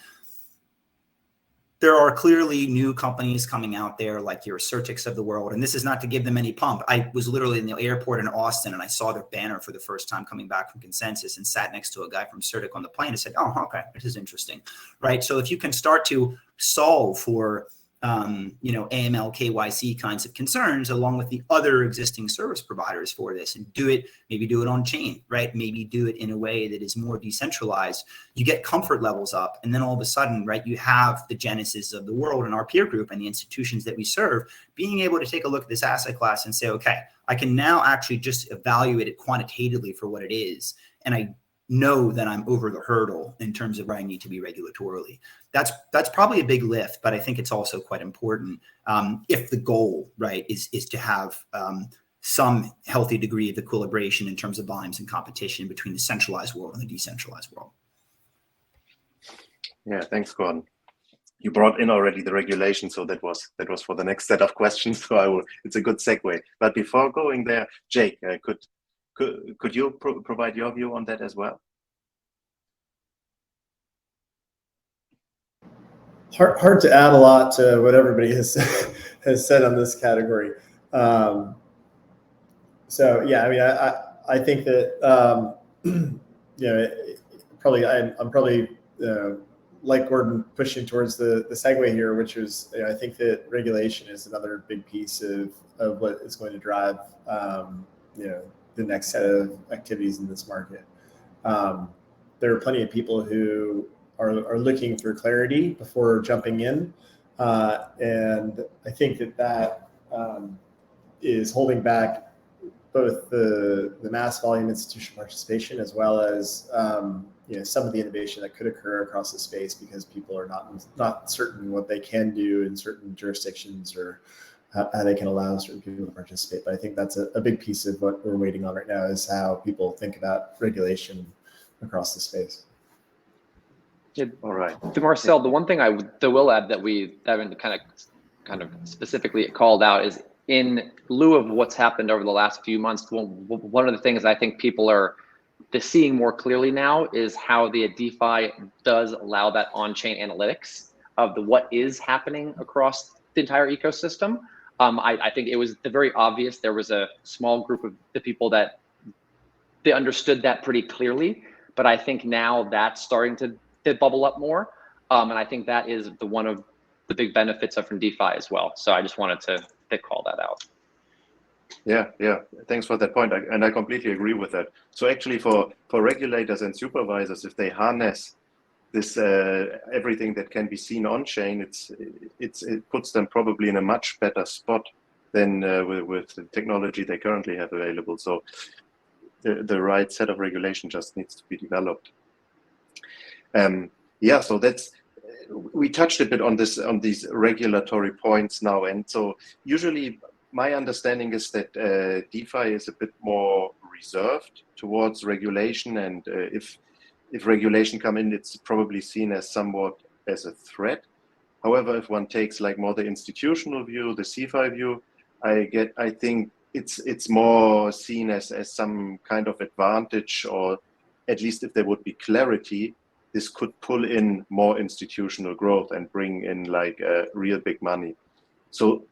There are clearly new companies coming out there like your Certix of the world. And this is not to give them any pump. I was literally in the airport in Austin and I saw their banner for the first time coming back from Consensus and sat next to a guy from Certix on the plane and said, oh, okay, this is interesting, right? So if you can start to solve for AML, KYC kinds of concerns, along with the other existing service providers for this, and maybe do it on chain, right? Maybe do it in a way that is more decentralized. You get comfort levels up, and then all of a sudden, right, you have the Genesis of the world and our peer group and the institutions that we serve being able to take a look at this asset class and say, okay, I can now actually just evaluate it quantitatively for what it is, and I know that I'm over the hurdle in terms of where I need to be regulatorily. That's probably a big lift, but I think it's also quite important if the goal, right, is to have some healthy degree of equilibration in terms of volumes and competition between the centralized world and the decentralized world. Yeah, thanks, Gordon. You brought in already the regulation, so that was for the next set of questions. So it's a good segue. But before going there, Jake, could you provide your view on that as well? Hard to add a lot to what everybody has said on this category. So yeah, I mean, I think that I'm probably like Gordon pushing towards the segue here, which is, I think that regulation is another big piece of what is going to drive the next set of activities in this market. There are plenty of people who are looking for clarity before jumping in. And I think that is holding back both the mass volume institutional participation as well as some of the innovation that could occur across the space because people are not certain what they can do in certain jurisdictions or how they can allow certain people to participate. But I think that's a big piece of what we're waiting on right now is how people think about regulation across the space. Yeah. All right. To Marcel, the one thing I will add that we haven't kind of specifically called out is in lieu of what's happened over the last few months, one of the things I think people are seeing more clearly now is how the DeFi does allow that on-chain analytics of what is happening across the entire ecosystem. I think it was very obvious. There was a small group of the people that they understood that pretty clearly, but I think now that's starting to bubble up more. And I think that is one of the big benefits from DeFi as well. So I just wanted to call that out. Yeah. Thanks for that point. I completely agree with that. So actually for regulators and supervisors, if they harness this everything that can be seen on chain, it puts them probably in a much better spot than with the technology they currently have available. So the right set of regulation just needs to be developed. So we touched a bit on these regulatory points now, and so usually my understanding is that DeFi is a bit more reserved towards regulation, and if regulation come in, it's probably seen as somewhat as a threat. However, if one takes like more the institutional view, the CeFi view, I think it's more seen as some kind of advantage, or at least if there would be clarity, this could pull in more institutional growth and bring in like real big money. So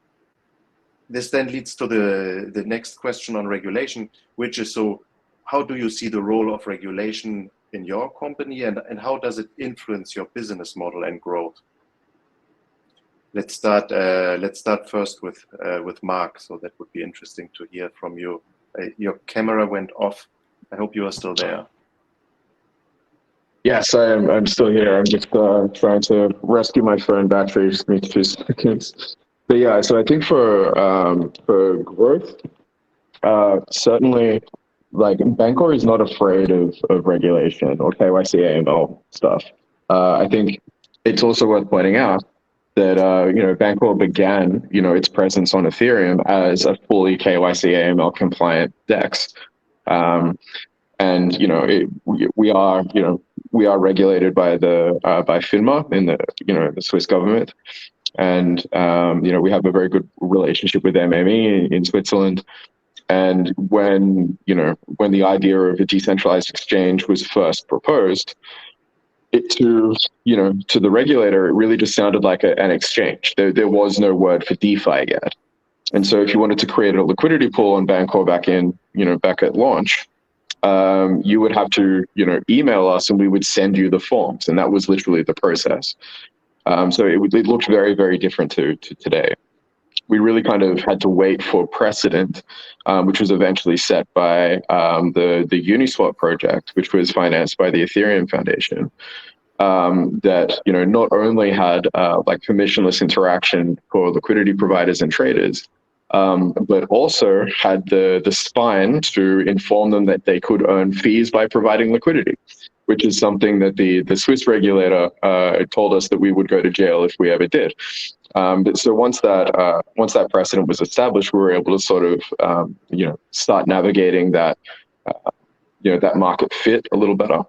this then leads to the next question on regulation, which is, so how do you see the role of regulation in your company, and how does it influence your business model and growth? Let's start first with Mark. So that would be interesting to hear from you. Your camera went off. I hope you are still there. Yes, I'm still here. I'm just trying to rescue my phone battery. Just need 2 seconds. But yeah, so I think for growth, certainly, like Bancor is not afraid of regulation or KYC AML stuff. I think it's also worth pointing out that Bancor began its presence on Ethereum as a fully KYC AML compliant DEX, and we are regulated by FINMA in the Swiss government, and we have a very good relationship with MME in Switzerland. And when the idea of a decentralized exchange was first proposed, to the regulator, it really just sounded like an exchange. There was no word for DeFi yet. And so if you wanted to create a liquidity pool on Bancor back at launch, you would have to email us and we would send you the forms, and that was literally the process. So it looked very, very different to today. We really kind of had to wait for precedent, which was eventually set by the Uniswap project, which was financed by the Ethereum Foundation, that not only had like permissionless interaction for liquidity providers and traders, but also had the spine to inform them that they could earn fees by providing liquidity, which is something that the Swiss regulator told us that we would go to jail if we ever did. So once that precedent was established, we were able to sort of start navigating that that market fit a little better.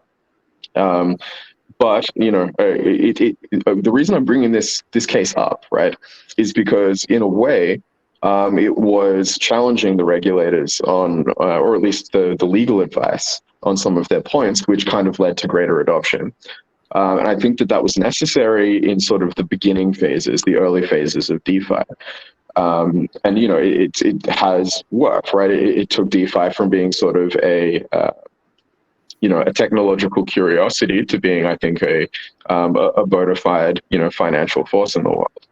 But the reason I'm bringing this case up, right, is because in a way it was challenging the regulators on, or at least the legal advice on some of their points, which kind of led to greater adoption. And I think that was necessary in sort of the beginning phases, the early phases of DeFi. And it has worked, right? It took DeFi from being sort of a technological curiosity to being, I think, a bona fide financial force in the world.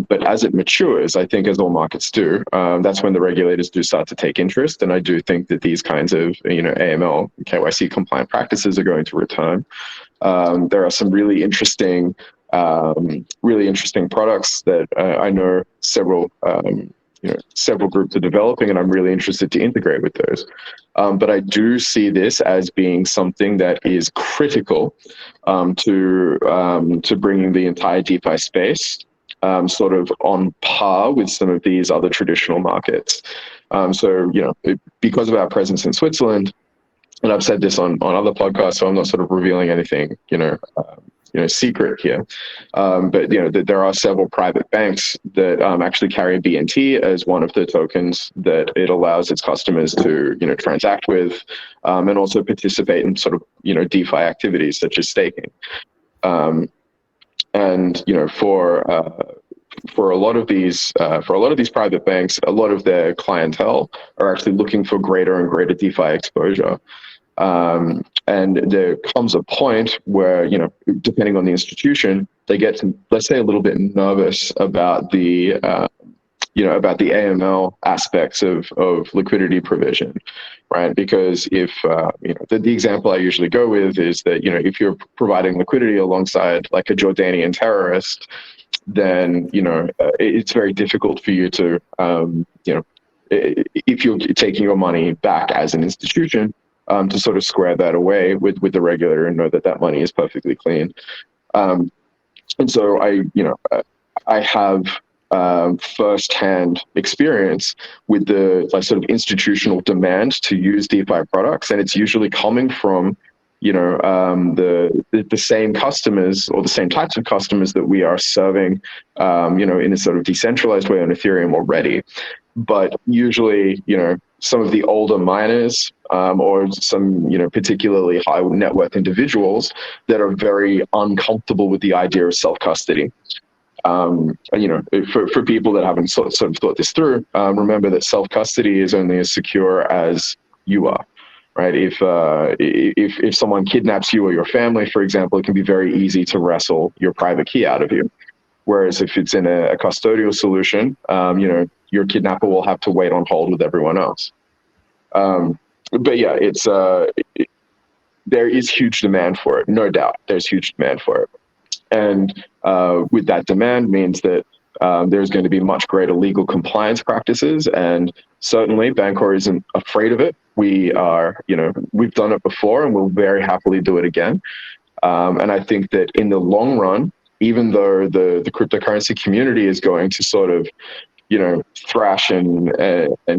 But as it matures, I think, as all markets do, that's when the regulators do start to take interest. And I do think that these kinds of AML, KYC compliant practices are going to return. There are some really interesting products that I know several groups are developing, and I'm really interested to integrate with those. But I do see this as being something that is critical to bringing the entire DeFi space sort of on par with some of these other traditional markets. So because of our presence in Switzerland, and I've said this on other podcasts, so I'm not sort of revealing anything, secret here. But there are several private banks that actually carry BNT as one of the tokens that it allows its customers to transact with, and also participate in sort of DeFi activities such as staking. And for a lot of these private banks, a lot of their clientele are actually looking for greater and greater DeFi exposure. And there comes a point where, depending on the institution, they get to, let's say, a little bit nervous about the AML aspects of liquidity provision, right? Because if, the example I usually go with is that, if you're providing liquidity alongside like a Jordanian terrorist, then, it's very difficult for you to, if you're taking your money back as an institution, to sort of square that away with the regulator and know that money is perfectly clean. And so I have firsthand experience with the sort of institutional demand to use DeFi products, and it's usually coming from the same customers or the same types of customers that we are serving in a sort of decentralized way on Ethereum already. but usually, some of the older miners or some, particularly high net worth individuals that are very uncomfortable with the idea of self-custody. For people that haven't sort of thought this through, remember that self-custody is only as secure as you are, right? If someone kidnaps you or your family, for example, it can be very easy to wrestle your private key out of you. Whereas if it's in a custodial solution, your kidnapper will have to wait on hold with everyone else. But yeah, there is huge demand for it, no doubt. There's huge demand for it. And with that demand means that there's going to be much greater legal compliance practices. And certainly Bancor isn't afraid of it. We've done it before and we'll very happily do it again. And I think that in the long run, even though the cryptocurrency community is going to sort of, thrash and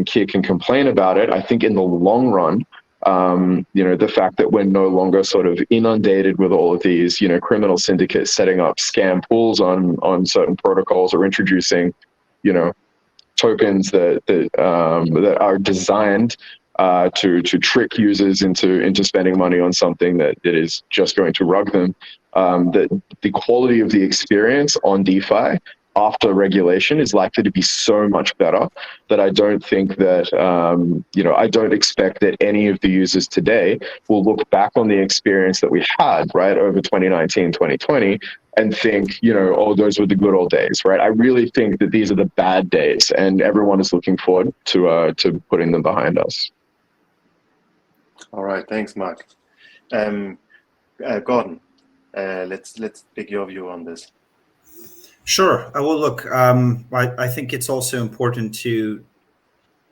kick and complain about it, I think in the long run, the fact that we're no longer sort of inundated with all of these, criminal syndicates setting up scam pools on certain protocols or introducing, tokens that are designed to trick users into spending money on something that is just going to rug them. That the quality of the experience on DeFi after regulation is likely to be so much better that I don't think that, I don't expect that any of the users today will look back on the experience that we had, right, over 2019, 2020, and think, oh, those were the good old days, right? I really think that these are the bad days, and everyone is looking forward to putting them behind us. All right, thanks, Mark. Gordon, let's pick your view on this. Sure. Well, look, I think it's also important to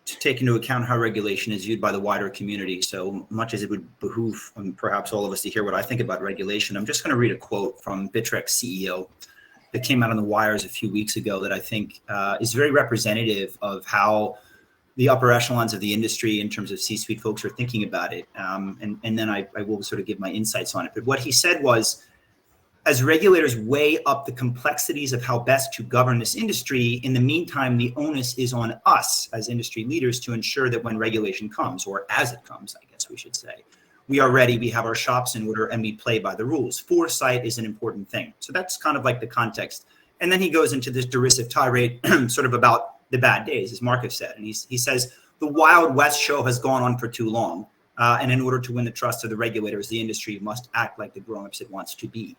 take into account how regulation is viewed by the wider community. So much as it would behoove perhaps all of us to hear what I think about regulation, I'm just going to read a quote from Bittrex CEO that came out on the wires a few weeks ago that I think is very representative of how the upper echelons of the industry in terms of C-suite folks are thinking about it. And then I will sort of give my insights on it. But what he said was, as regulators weigh up the complexities of how best to govern this industry, in the meantime, the onus is on us as industry leaders to ensure that when regulation comes, or as it comes, I guess we should say, we are ready, we have our shops in order, and we play by the rules. Foresight is an important thing. So that's kind of like the context. And then he goes into this derisive tirade sort of about the bad days, as Mark has said. And he says, the Wild West show has gone on for too long. And in order to win the trust of the regulators, the industry must act like the grown-ups it wants to be.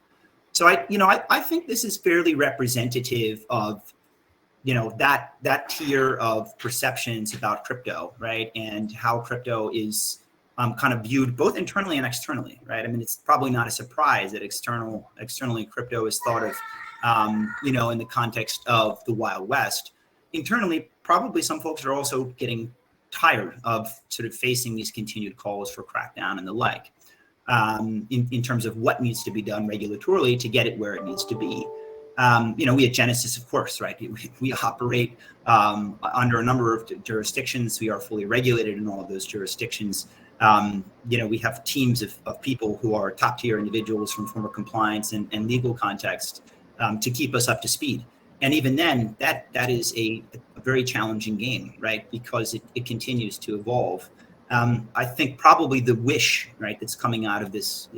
So I think this is fairly representative of, that tier of perceptions about crypto, right? And how crypto is kind of viewed both internally and externally, right? I mean, it's probably not a surprise that externally crypto is thought of, in the context of the Wild West. Internally, probably some folks are also getting tired of sort of facing these continued calls for crackdown and the like. In terms of what needs to be done regulatorily to get it where it needs to be. We at Genesis, of course, right? We operate under a number of jurisdictions. We are fully regulated in all of those jurisdictions. We have teams of people who are top tier individuals from former compliance and legal context to keep us up to speed. And even then, that is a very challenging game, right? Because it continues to evolve. I think probably the wish, right, that's coming out of this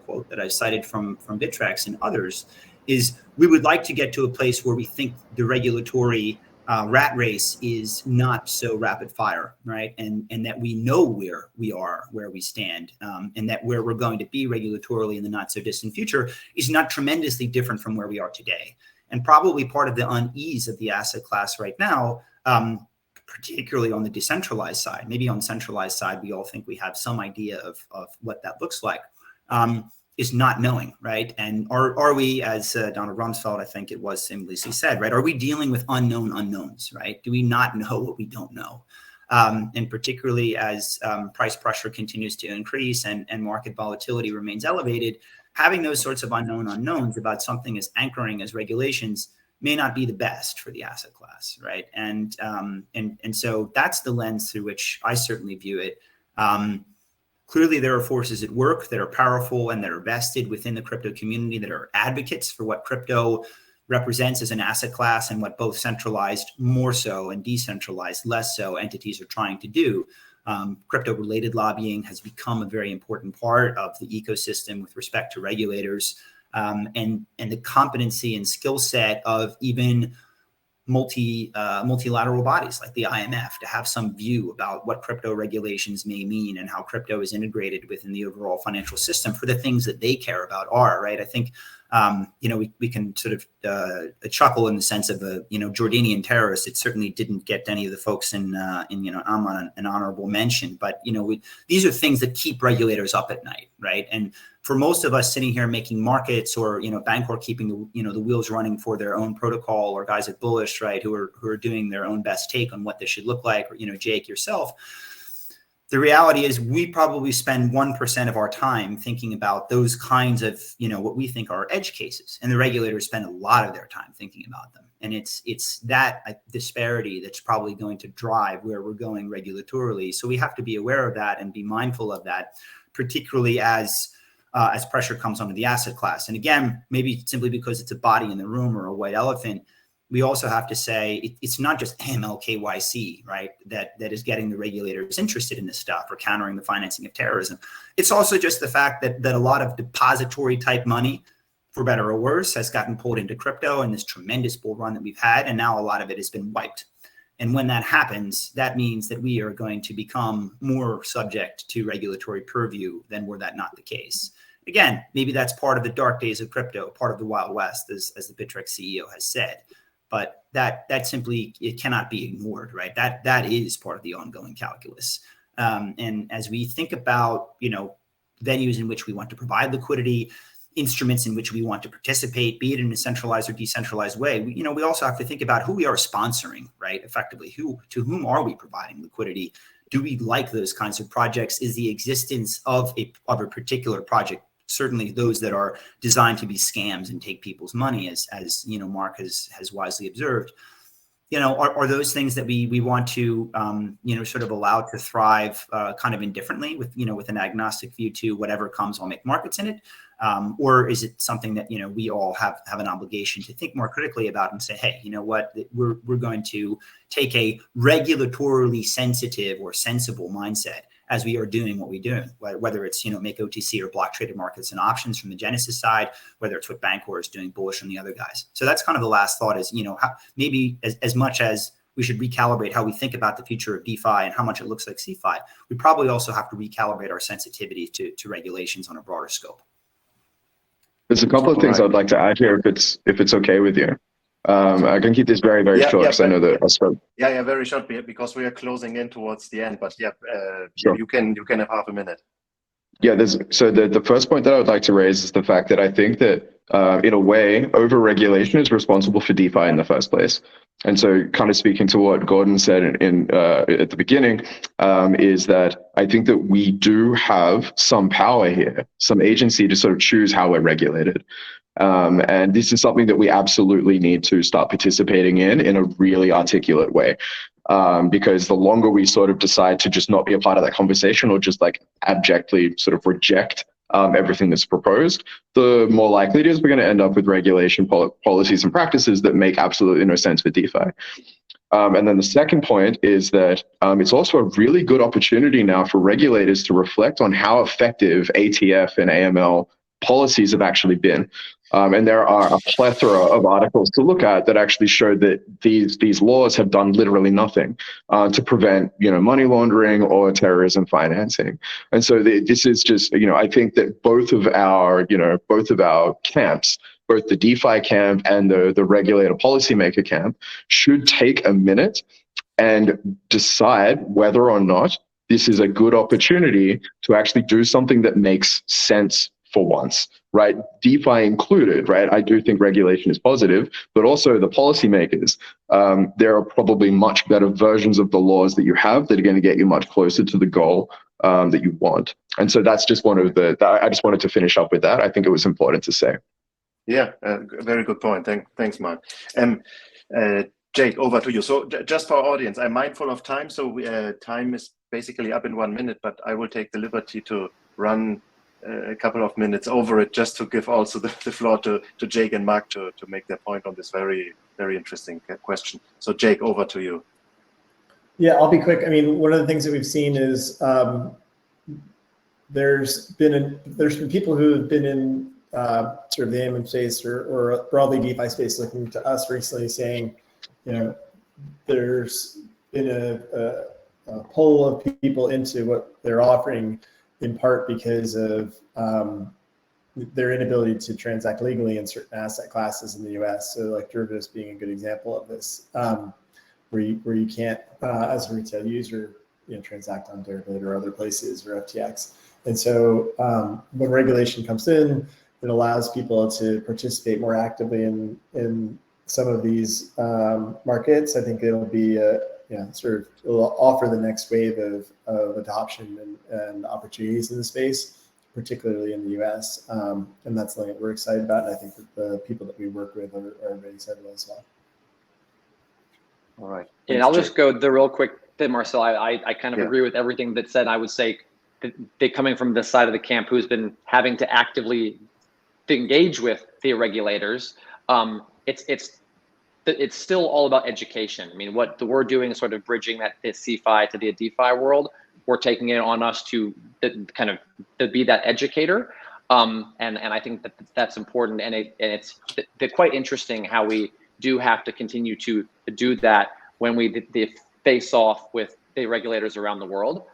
quote that I cited from Bittrex and others is we would like to get to a place where we think the regulatory rat race is not so rapid fire, right? And that we know where we are, where we stand, and that where we're going to be regulatorily in the not so distant future is not tremendously different from where we are today. And probably part of the unease of the asset class right now, particularly on the decentralized side, maybe on the centralized side, we all think we have some idea of what that looks like, is not knowing, right? And are we, as Donald Rumsfeld, I think it was seamlessly said, right? Are we dealing with unknown unknowns, right? Do we not know what we don't know? And particularly as price pressure continues to increase and market volatility remains elevated, having those sorts of unknown unknowns about something as anchoring as regulations may not be the best for the asset class, right? And so that's the lens through which I certainly view it. Clearly, there are forces at work that are powerful and that are vested within the crypto community that are advocates for what crypto represents as an asset class and what both centralized more so and decentralized less so entities are trying to do. Crypto-related lobbying has become a very important part of the ecosystem with respect to regulators, and the competency and skill set of even multilateral bodies like the IMF to have some view about what crypto regulations may mean and how crypto is integrated within the overall financial system for the things that they care about are, right? I think, we can sort of chuckle in the sense of a, Jordanian terrorist. It certainly didn't get any of the folks in Amman an honorable mention, but, these are things that keep regulators up at night, right? And for most of us sitting here making markets or, Bancor keeping the wheels running for their own protocol, or guys at Bullish, right, who are doing their own best take on what this should look like, or, Jake, yourself, the reality is we probably spend 1% of our time thinking about those kinds of, what we think are edge cases, and the regulators spend a lot of their time thinking about them. And it's that disparity that's probably going to drive where we're going regulatorily. So we have to be aware of that and be mindful of that, particularly as pressure comes onto the asset class. And again, maybe simply because it's a body in the room or a white elephant, we also have to say it's not just AML KYC, right, that is getting the regulators interested in this stuff or countering the financing of terrorism. It's also just the fact that a lot of depository type money, for better or worse, has gotten pulled into crypto in this tremendous bull run that we've had, and now a lot of it has been wiped. And when that happens, that means that we are going to become more subject to regulatory purview than were that not the case. Again, maybe that's part of the dark days of crypto, part of the Wild West, as the Bittrex CEO has said. But that simply, it cannot be ignored, right? That is part of the ongoing calculus. And as we think about, venues in which we want to provide liquidity, instruments in which we want to participate, be it in a centralized or decentralized way, we also have to think about who we are sponsoring, right? Effectively, to whom are we providing liquidity? Do we like those kinds of projects? Is the existence of a particular project, certainly those that are designed to be scams and take people's money, as Mark has wisely observed, are those things that we want to sort of allow to thrive kind of indifferently with an agnostic view to whatever comes, I'll make markets in it, or is it something that we all have an obligation to think more critically about and say, hey, you know what, we're going to take a regulatorily sensitive or sensible mindset as we are doing what we do, whether it's, make OTC or block traded markets and options from the Genesis side, whether it's what Bancor is doing bullish on the other guys. So that's kind of the last thought is, how, maybe as much as we should recalibrate how we think about the future of DeFi and how much it looks like CeFi, we probably also have to recalibrate our sensitivity to regulations on a broader scope. There's a couple of things I'd like to add here, if it's okay with you. I can keep this very, very short because I know that I spoke. Yeah, very short because we are closing in towards the end. But sure. you can have half a minute. Yeah, the first point that I would like to raise is the fact that I think that in a way, over-regulation is responsible for DeFi in the first place. And so kind of speaking to what Gordon said at the beginning, is that I think that we do have some power here, some agency to sort of choose how we're regulated. And this is something that we absolutely need to start participating in a really articulate way. Because the longer we sort of decide to just not be a part of that conversation or just like abjectly sort of reject everything that's proposed, the more likely it is we're going to end up with regulation policies and practices that make absolutely no sense for DeFi. And then the second point is that it's also a really good opportunity now for regulators to reflect on how effective ATF and AML policies have actually been. And there are a plethora of articles to look at that actually show that these laws have done literally nothing to prevent, money laundering or terrorism financing. And so this is just, I think that both of our camps, both the DeFi camp and the regulator policymaker camp, should take a minute and decide whether or not this is a good opportunity to actually do something that makes sense for once, right? DeFi included, right? I do think regulation is positive, but also the policymakers, there are probably much better versions of the laws that you have that are going to get you much closer to the goal that you want. And so that's just I just wanted to finish up with that. I think it was important to say. Yeah, very good point. Thanks, Mark. Jake, over to you. So just for our audience, I'm mindful of time. So time is basically up in 1 minute, but I will take the liberty to run a couple of minutes over it just to give also the floor to Jake and Mark to make their point on this very, very interesting question. So Jake, over to you. Yeah, I'll be quick. I mean, one of the things that we've seen is there's been people who have been in sort of the AMM space or broadly DeFi space looking to us recently saying, there's been a pull of people into what they're offering in part because of their inability to transact legally in certain asset classes in the US. So like derivatives being a good example of this, where you can't, as a retail user, transact on Deribit or other places or FTX. And so when regulation comes in, it allows people to participate more actively in some of these markets. I think it'll be it'll offer the next wave of adoption and opportunities in the space, particularly in the US. And that's something that we're excited about. And I think that the people that we work with are very excited about as well. All right. And I'll just go the real quick thing, Marcel. I kind of agree with everything that's said. I would say they coming from this side of the camp who's been having to actively engage with the regulators. It's still all about education. I mean, what we're doing is sort of bridging that CeFi to the DeFi world. We're taking it on us to kind of to be that educator, and I think that's important. And it's quite interesting how we do have to continue to do that when we face off with the regulators around the world.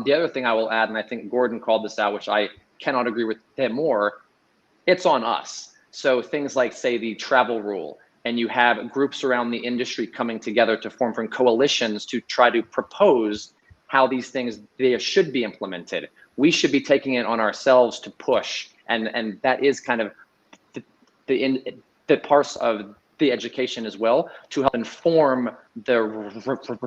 The other thing I will add, and I think Gordon called this out, which I cannot agree with him more, it's on us. So things like, say, the travel rule, and you have groups around the industry coming together to form from coalitions to try to propose how these things they should be implemented. We should be taking it on ourselves to push, and that is kind of the parts of the education as well to help inform the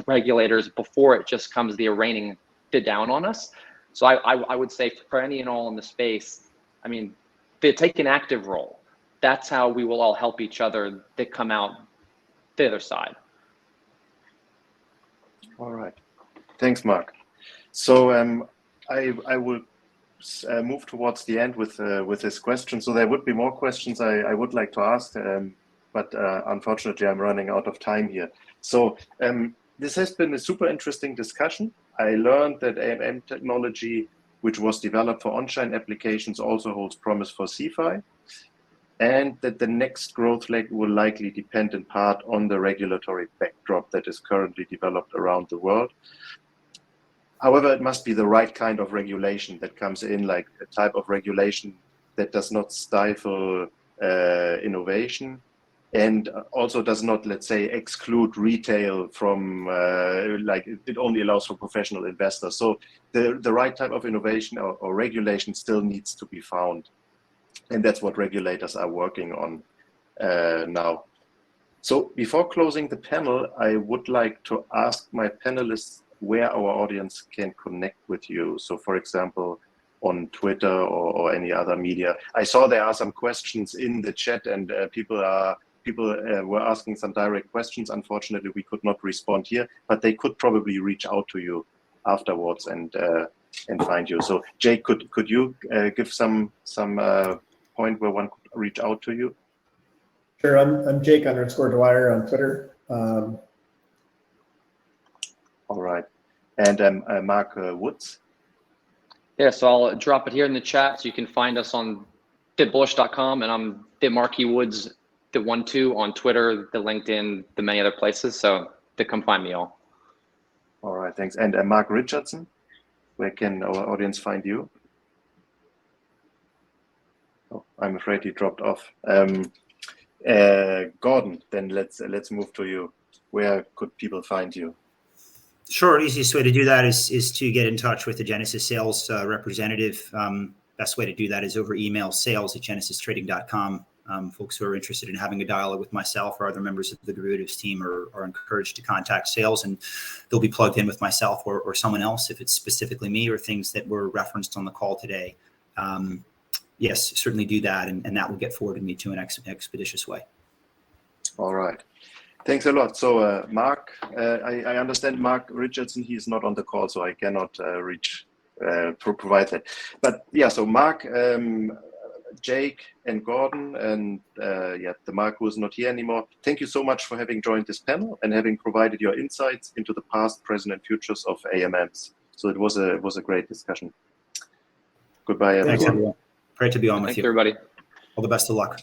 regulators before it just comes the raining down on us. So I would say for any and all in the space, I mean, they take an active role. That's how we will all help each other to come out the other side. All right. Thanks, Mark. So I will move towards the end with this question. So there would be more questions I would like to ask, but unfortunately I'm running out of time here. So this has been a super interesting discussion. I learned that AMM technology, which was developed for on-chain applications, also holds promise for CeFi, and that the next growth leg will likely depend in part on the regulatory backdrop that is currently developed around the world. However, it must be the right kind of regulation that comes in, like a type of regulation that does not stifle innovation, and also does not, let's say, exclude retail from, like it only allows for professional investors. So the right type of innovation or regulation still needs to be found. And that's what regulators are working on now. So before closing the panel, I would like to ask my panelists where our audience can connect with you. So for example, on Twitter or any other media. I saw there are some questions in the chat, and people were asking some direct questions. Unfortunately, we could not respond here, but they could probably reach out to you afterwards and find you. So Jake, could you give some point where one could reach out to you? Sure, I'm Jake_Dwyer on Twitter. All right, and Mark Woods. Yeah, so I'll drop it here in the chat, so you can find us on thebullish.com, and I'm the Marky Woods, the 12 on Twitter, the LinkedIn, the many other places. So to come find me all. All right, thanks. And Mark Richardson, where can our audience find you? Oh, I'm afraid he dropped off. Gordon, then let's move to you. Where could people find you? Sure, easiest way to do that is to get in touch with the Genesis sales representative. Best way to do that is over email, sales@genesistrading.com. Folks who are interested in having a dialogue with myself or other members of the derivatives team are encouraged to contact sales, and they'll be plugged in with myself or someone else if it's specifically me or things that were referenced on the call today. Yes, certainly do that, and that will get forwarded me to an expeditious way. All right. Thanks a lot. So Mark, I understand Mark Richardson, he's not on the call, so I cannot reach provide that. But yeah, so Mark, Jake, and Gordon, and the Mark who is not here anymore. Thank you so much for having joined this panel and having provided your insights into the past, present, and futures of AMMs. So it was a great discussion. Goodbye, everyone. Thanks, everyone. Great to be on with Thank you. you, everybody. All the best of luck.